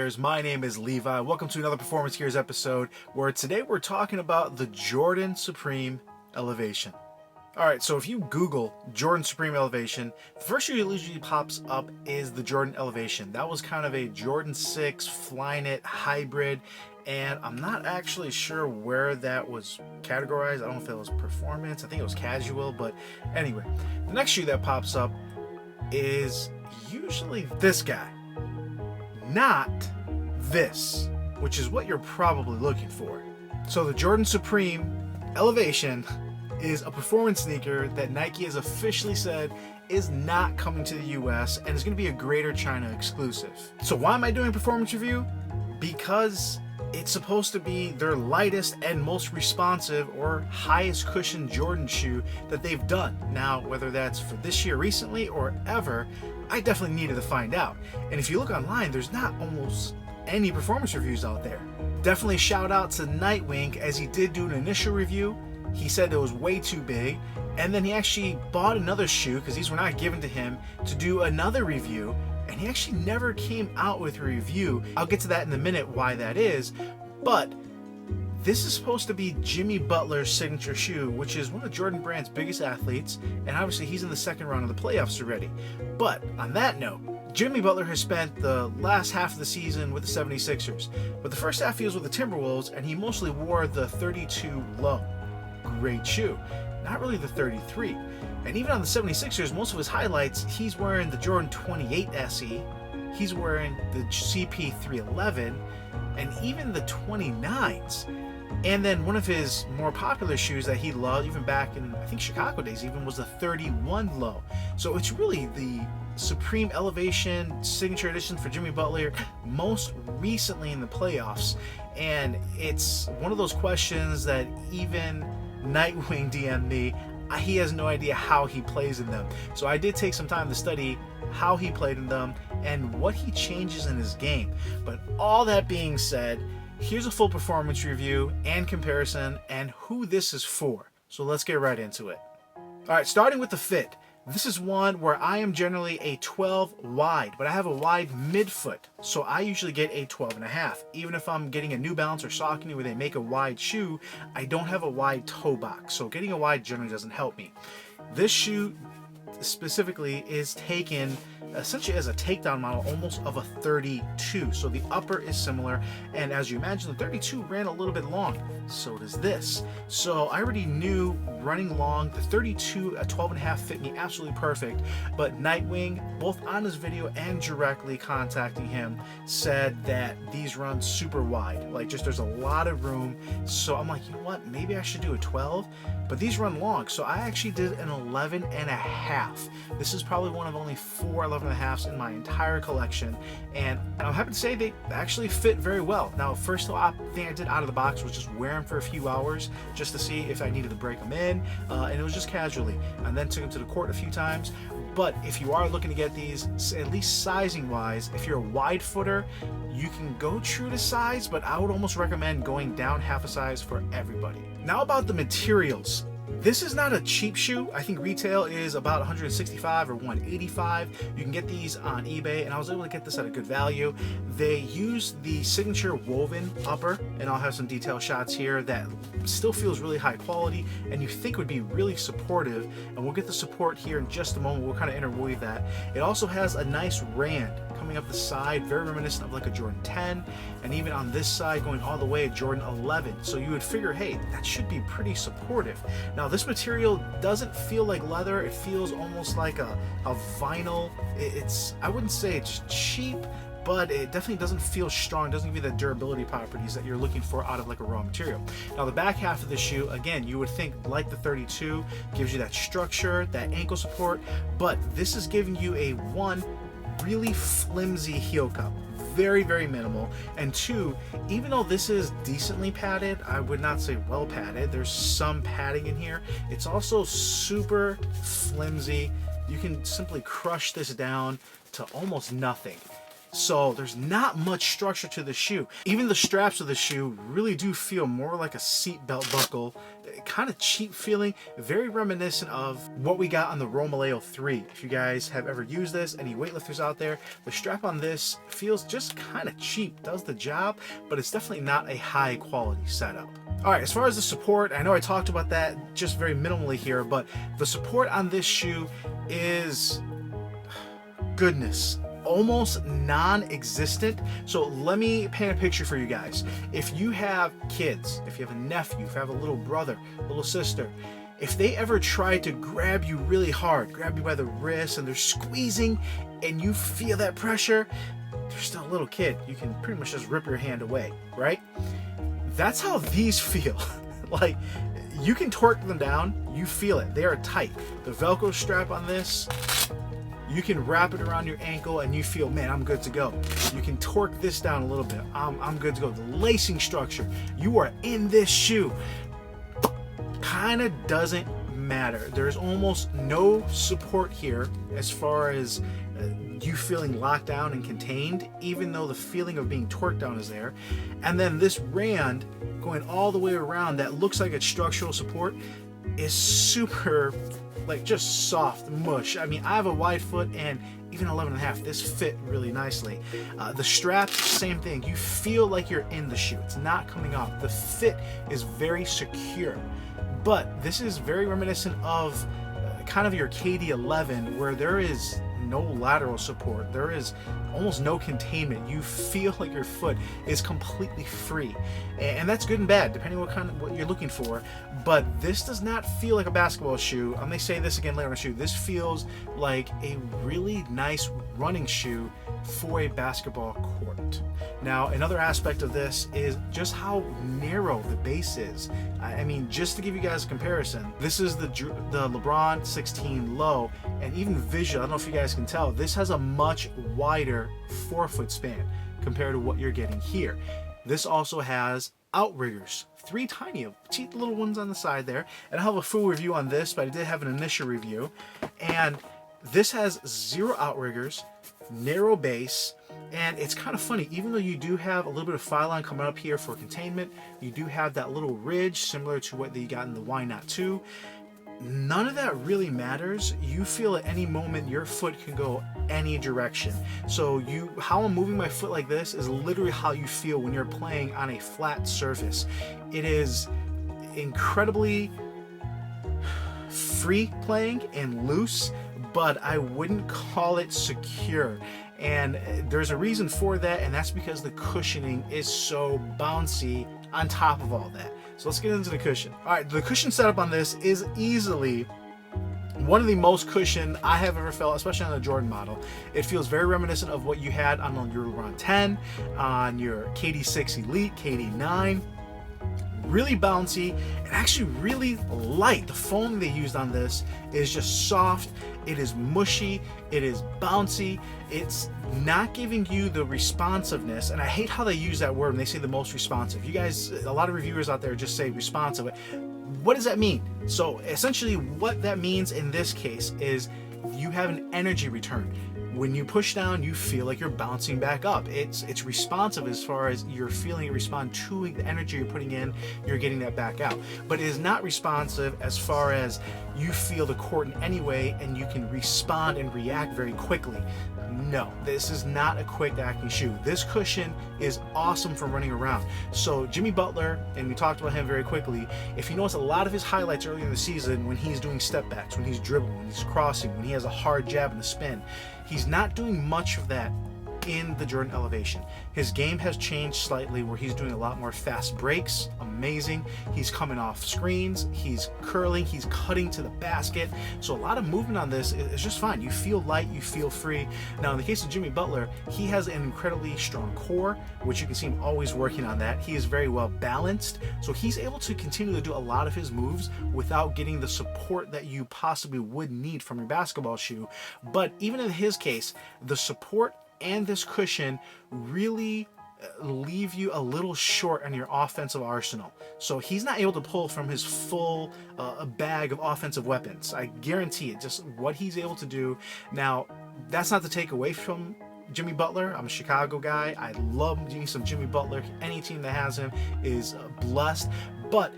Gears. My name is Levi. Welcome to another Performance Gears episode where today we're talking about the Jordan Supreme Elevation. Alright, so if you Google Jordan Supreme Elevation, the first shoe that usually pops up is the Jordan Elevation. That was kind of a Jordan 6 Flyknit hybrid, and I'm not actually sure where that was categorized. I don't know if it was performance, I think it was casual, but anyway. The next shoe that pops up is usually this guy. Not this, which is what you're probably looking for. So the Jordan Supreme Elevation is a performance sneaker that Nike has officially said is not coming to the US and is going to be a Greater China exclusive. So why am I doing a performance review? Because it's supposed to be their lightest and most responsive or highest cushion Jordan shoe that they've done. Now, whether that's for this year recently or ever, I definitely needed to find out. And if you look online, there's not almost any performance reviews out there. Definitely shout out to Nightwing, as he did do an initial review. He said it was way too big, and then he actually bought another shoe, because these were not given to him, to do another review, and he actually never came out with a review. I'll get to that in a minute, why that is, but this is supposed to be Jimmy Butler's signature shoe, which is one of Jordan Brand's biggest athletes, and obviously he's in the second round of the playoffs already. But on that note, Jimmy Butler has spent the last half of the season with the 76ers, but the first half he was with the Timberwolves, and he mostly wore the 32 low. Great shoe. Not really the 33. And even on the 76ers, most of his highlights, he's wearing the Jordan 28 SE, he's wearing the CP311, and even the 29s. And then one of his more popular shoes that he loved, even back in, I think, Chicago days, even was the 31 low. So it's really the Supreme Elevation signature edition for Jimmy Butler, most recently in the playoffs. And it's one of those questions that even Nightwing DM'd me. He has no idea how he plays in them. So I did take some time to study how he played in them and what he changes in his game. But all that being said, here's a full performance review and comparison and who this is for. So let's get right into it. Alright, starting with the fit. This is one where I am generally a 12 wide, but I have a wide midfoot, so I usually get a 12.5. Even if I'm getting a New Balance or Saucony where they make a wide shoe, I don't have a wide toe box, so getting a wide generally doesn't help me. This shoe specifically is taken essentially as a takedown model almost of a 32, so the upper is similar, and as you imagine, the 32 ran a little bit long, so does this. So I already knew running long, the 32 at 12.5 fit me absolutely perfect, but Nightwing, both on his video and directly contacting him, said that these run super wide, like just there's a lot of room. So I'm like, you know what, maybe I should do a 12, but these run long, so I actually did an 11.5. This is probably one of only 4 11.5s in my entire collection, and I'm happy to say they actually fit very well. Now, first thing I did out of the box was just wear them for a few hours just to see if I needed to break them in, and it was just casually, and then took them to the court a few times. But if you are looking to get these, at least sizing wise, if you're a wide footer, you can go true to size, but I would almost recommend going down half a size for everybody. Now about the materials. This is not a cheap shoe. I think retail is about $165 or $185. You can get these on eBay, and I was able to get this at a good value. They use the signature woven upper, and I'll have some detail shots here that still feels really high quality and you think would be really supportive, and we'll get the support here in just a moment. We'll kind of interweave that. It also has a nice rand coming up the side, very reminiscent of like a Jordan 10, and even on this side going all the way a Jordan 11. So you would figure, hey, that should be pretty supportive. Now this material doesn't feel like leather, it feels almost like a vinyl. It's, I wouldn't say it's cheap, but it definitely doesn't feel strong. It doesn't give you the durability properties that you're looking for out of like a raw material. Now the back half of the shoe, again, you would think like the 32, gives you that structure, that ankle support, but this is giving you a one, really flimsy heel cup. Very, very minimal. And two, even though this is decently padded, I would not say well padded, there's some padding in here, it's also super flimsy. You can simply crush this down to almost nothing. So there's not much structure to the shoe. Even the straps of the shoe really do feel more like a seat belt buckle kind of cheap feeling, very reminiscent of what we got on the Romaleo 3. If you guys have ever used this, any weightlifters out there, the strap on this feels just kind of cheap, does the job, but it's definitely not a high quality setup. All right, as far as the support, I know I talked about that just very minimally here, but the support on this shoe is, goodness, almost non-existent. So let me paint a picture for you guys. If you have kids, if you have a nephew, if you have a little brother, little sister, if they ever try to grab you really hard, grab you by the wrist, and they're squeezing and you feel that pressure, they're still a little kid. You can pretty much just rip your hand away, right? That's how these feel. Like, you can torque them down, you feel it. They are tight. The Velcro strap on this, you can wrap it around your ankle and you feel, man, I'm good to go. You can torque this down a little bit. I'm good to go. The lacing structure, you are in this shoe. Kind of doesn't matter. There's almost no support here as far as you feeling locked down and contained, even though the feeling of being torqued down is there. And then this rand going all the way around that looks like it's structural support is super, like, just soft mush. I mean, I have a wide foot and even 11.5, this fit really nicely. The strap, same thing. You feel like you're in the shoe. It's not coming off. The fit is very secure. But this is very reminiscent of kind of your KD11, where there is no lateral support. There is almost no containment. You feel like your foot is completely free, and that's good and bad depending on what you're looking for. But this does not feel like a basketball shoe. I may say this again later in the shoe. This feels like a really nice running shoe for a basketball court. Now, another aspect of this is just how narrow the base is. I mean, just to give you guys a comparison, this is the LeBron 16 low, and even visual, I don't know if you guys can tell, this has a much wider forefoot span compared to what you're getting here. This also has outriggers, 3 tiny little ones on the side there, and I'll have a full review on this, but I did have an initial review. And this has 0 outriggers, narrow base, and it's kind of funny, even though you do have a little bit of file line coming up here for containment, you do have that little ridge similar to what you got in the Why Not 2. None of that really matters. You feel at any moment your foot can go any direction. So how I'm moving my foot like this is literally how you feel when you're playing on a flat surface. It is incredibly free playing and loose, but I wouldn't call it secure. And there's a reason for that, and that's because the cushioning is so bouncy on top of all that. So let's get into the cushion. All right, the cushion setup on this is easily one of the most cushioned I have ever felt, especially on the Jordan model. It feels very reminiscent of what you had on your LeBron 10, on your KD6 Elite, KD9. Really bouncy and actually really light. The foam they used on this is just soft. It is mushy. It is bouncy. It's not giving you the responsiveness, and I hate how they use that word when they say the most responsive. You guys, a lot of reviewers out there just say responsive. What does that mean? So essentially what that means in this case is you have an energy return. When you push down, you feel like you're bouncing back up. It's responsive as far as you're feeling it respond to the energy you're putting in, you're getting that back out. But it is not responsive as far as you feel the court in any way and you can respond and react very quickly. No, this is not a quick acting shoe. This cushion is awesome for running around. So Jimmy Butler, and we talked about him very quickly, if you notice a lot of his highlights early in the season when he's doing step backs, when he's dribbling, when he's crossing, when he has a hard jab and a spin, he's not doing much of that in the Jordan Elevation. His game has changed slightly where he's doing a lot more fast breaks. Amazing. He's coming off screens, he's curling, he's cutting to the basket. So a lot of movement on this is just fine. You feel light, you feel free. Now in the case of Jimmy Butler, he has an incredibly strong core, which you can see him always working on that. He is very well balanced, so he's able to continue to do a lot of his moves without getting the support that you possibly would need from your basketball shoe. But even in his case, the support and this cushion really leave you a little short on your offensive arsenal. So he's not able to pull from his full bag of offensive weapons. I guarantee it, just what he's able to do. Now, that's not to take away from Jimmy Butler. I'm a Chicago guy. I love some Jimmy Butler. Any team that has him is blessed. But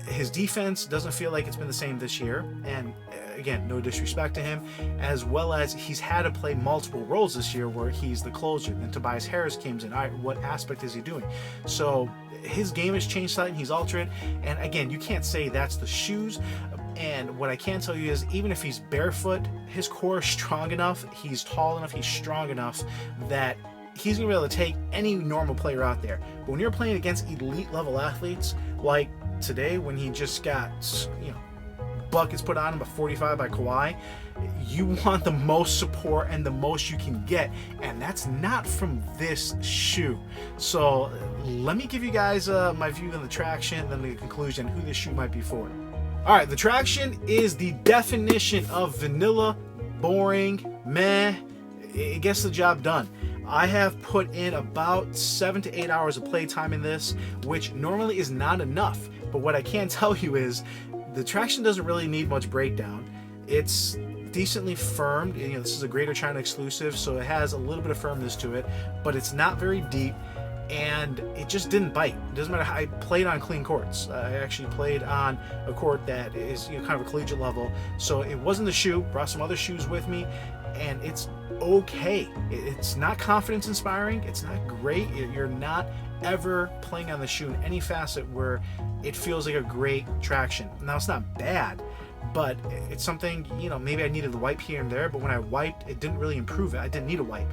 His defense doesn't feel like it's been the same this year, and again, no disrespect to him, as well as he's had to play multiple roles this year where he's the closer. Then Tobias Harris comes in. All right, what aspect is he doing? So his game has changed slightly, he's altered, and again, you can't say that's the shoes. And what I can tell you is, even if he's barefoot, his core is strong enough, he's tall enough, he's strong enough that he's going to be able to take any normal player out there. But when you're playing against elite level athletes, like today when he just got, buckets put on him by 45 by Kawhi, you want the most support and the most you can get, and that's not from this shoe. So let me give you guys my view on the traction, then the conclusion, who this shoe might be for. All right, the traction is the definition of vanilla, boring, meh. It gets the job done. I have put in about 7 to 8 hours of playtime in this, which normally is not enough. But what I can tell you is the traction doesn't really need much breakdown. It's decently firmed. This is a Greater China exclusive, so it has a little bit of firmness to it, but it's not very deep, and it just didn't bite. It doesn't matter how I played on clean courts. I actually played on a court that is kind of a collegiate level, so it wasn't the shoe. Brought some other shoes with me, and it's okay. It's not confidence inspiring. It's not great. You're not ever playing on the shoe in any facet where it feels like a great traction. Now, it's not bad, but it's something, maybe I needed a wipe here and there, but when I wiped, it didn't really improve it. I didn't need a wipe.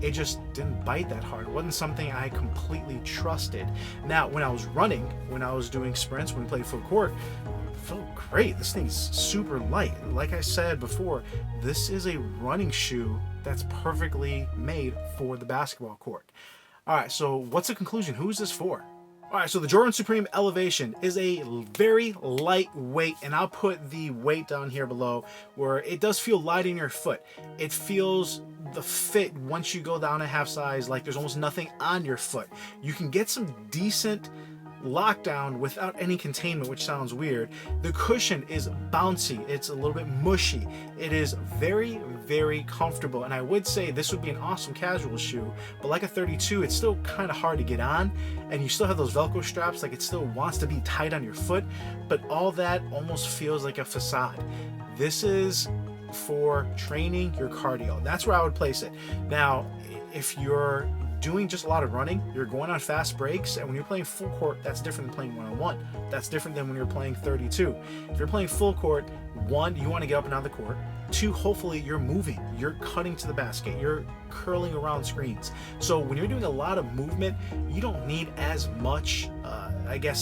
It just didn't bite that hard. It wasn't something I completely trusted. Now, when I was running, when I was doing sprints, when we played full court, it felt great. This thing's super light. Like I said before, this is a running shoe that's perfectly made for the basketball court. All right, so what's the conclusion? Who is this for? All right, so the Jordan Supreme Elevation is a very lightweight, and I'll put the weight down here below, where it does feel light in your foot. It feels the fit once you go down a half size, like there's almost nothing on your foot. You can get some decent lockdown without any containment, which sounds weird. The cushion is bouncy. It's a little bit mushy. It is very, very comfortable, and I would say this would be an awesome casual shoe, but like a 32, it's still kind of hard to get on, and you still have those Velcro straps, like it still wants to be tight on your foot, but all that almost feels like a facade. This is for training your cardio. That's where I would place it. Now, if you're doing just a lot of running, you're going on fast breaks, and when you're playing full court, that's different than playing one-on-one. That's different than when you're playing 32. If you're playing full court, one, you want to get up and down the court. Two, hopefully you're moving, you're cutting to the basket, you're curling around screens. So when you're doing a lot of movement, you don't need as much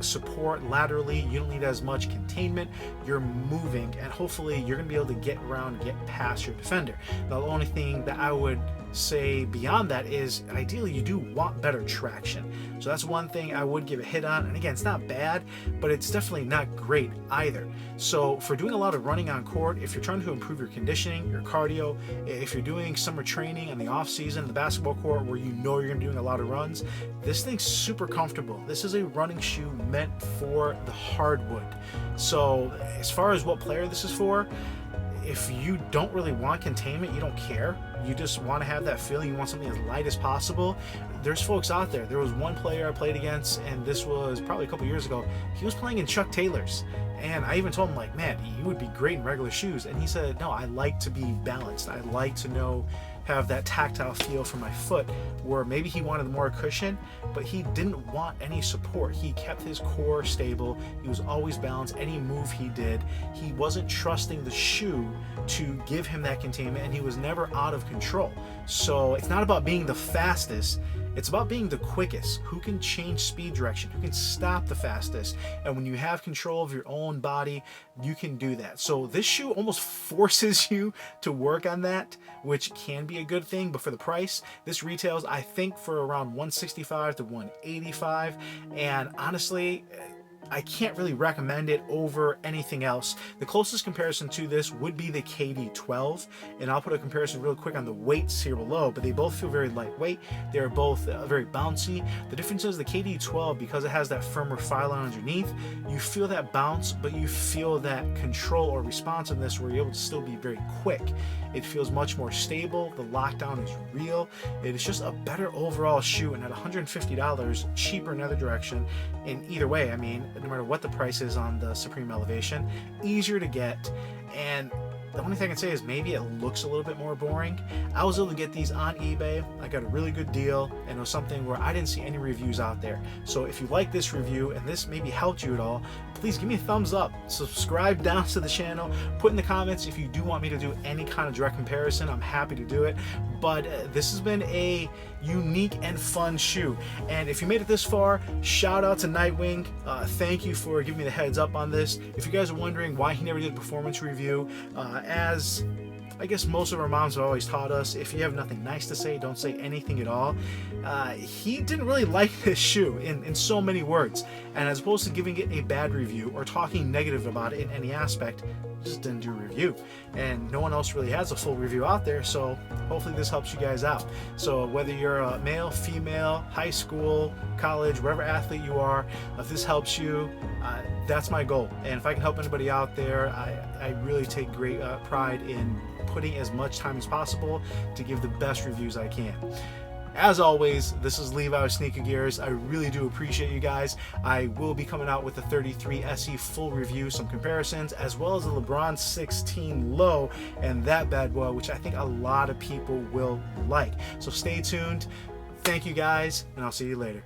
support laterally. You don't need as much containment. You're moving, and hopefully you're going to be able to get around and get past your defender. Now, the only thing that I would say beyond that is, ideally, you do want better traction. So that's one thing I would give a hit on. And again, it's not bad, but it's definitely not great either. So for doing a lot of running on court, if you're trying to improve your conditioning, your cardio, if you're doing summer training in the off season, the basketball court where you're going to be doing a lot of runs, this thing's super comfortable. This is a running shoe meant for the hardwood. So as far as what player this is for, if you don't really want containment, you don't care, you just want to have that feeling, you want something as light as possible, there's folks out there. There was one player I played against, and this was probably a couple years ago. He was playing in Chuck Taylors, and I even told him, like, man, you would be great in regular shoes. And he said, no, I like to be balanced. I like to have that tactile feel for my foot, where maybe he wanted more cushion, but he didn't want any support. He kept his core stable. He was always balanced. Any move he did, he wasn't trusting the shoe to give him that containment, and he was never out of control. So it's not about being the fastest, it's about being the quickest. Who can change speed direction? Who can stop the fastest? And when you have control of your own body, you can do that. So this shoe almost forces you to work on that, which can be a good thing. But for the price, this retails, I think, for around $165 to $185. And honestly, I can't really recommend it over anything else. The closest comparison to this would be the KD12, and I'll put a comparison real quick on the weights here below, but they both feel very lightweight. They're both very bouncy. The difference is the KD12, because it has that firmer fiber underneath, you feel that bounce, but you feel that control or responsiveness where you're able to still be very quick. It feels much more stable. The lockdown is real. It is just a better overall shoe, and at $150, cheaper in either direction. In either way, I mean, no matter what the price is on the Supreme Elevation. Easier to get, and the only thing I can say is maybe it looks a little bit more boring. I was able to get these on eBay. I got a really good deal, and it was something where I didn't see any reviews out there. So if you like this review and this maybe helped you at all, please give me a thumbs up, subscribe down to the channel, put in the comments if you do want me to do any kind of direct comparison. I'm happy to do it. But this has been a unique and fun shoe. And if you made it this far, shout out to Nightwing. Thank you for giving me the heads up on this. If you guys are wondering why he never did a performance review, as I guess most of our moms have always taught us, if you have nothing nice to say, don't say anything at all. He didn't really like this shoe in so many words, and as opposed to giving it a bad review or talking negative about it in any aspect, just didn't do a review. And no one else really has a full review out there, so hopefully this helps you guys out. So whether you're a male, female, high school, college, wherever athlete you are, if this helps you, that's my goal. And if I can help anybody out there, I really take great pride in putting as much time as possible to give the best reviews I can. As always, this is Levi with Sneaker Gears. I really do appreciate you guys. I will be coming out with the 33 SE full review, some comparisons, as well as the LeBron 16 low and that bad boy, which I think a lot of people will like. So stay tuned. Thank you guys, and I'll see you later.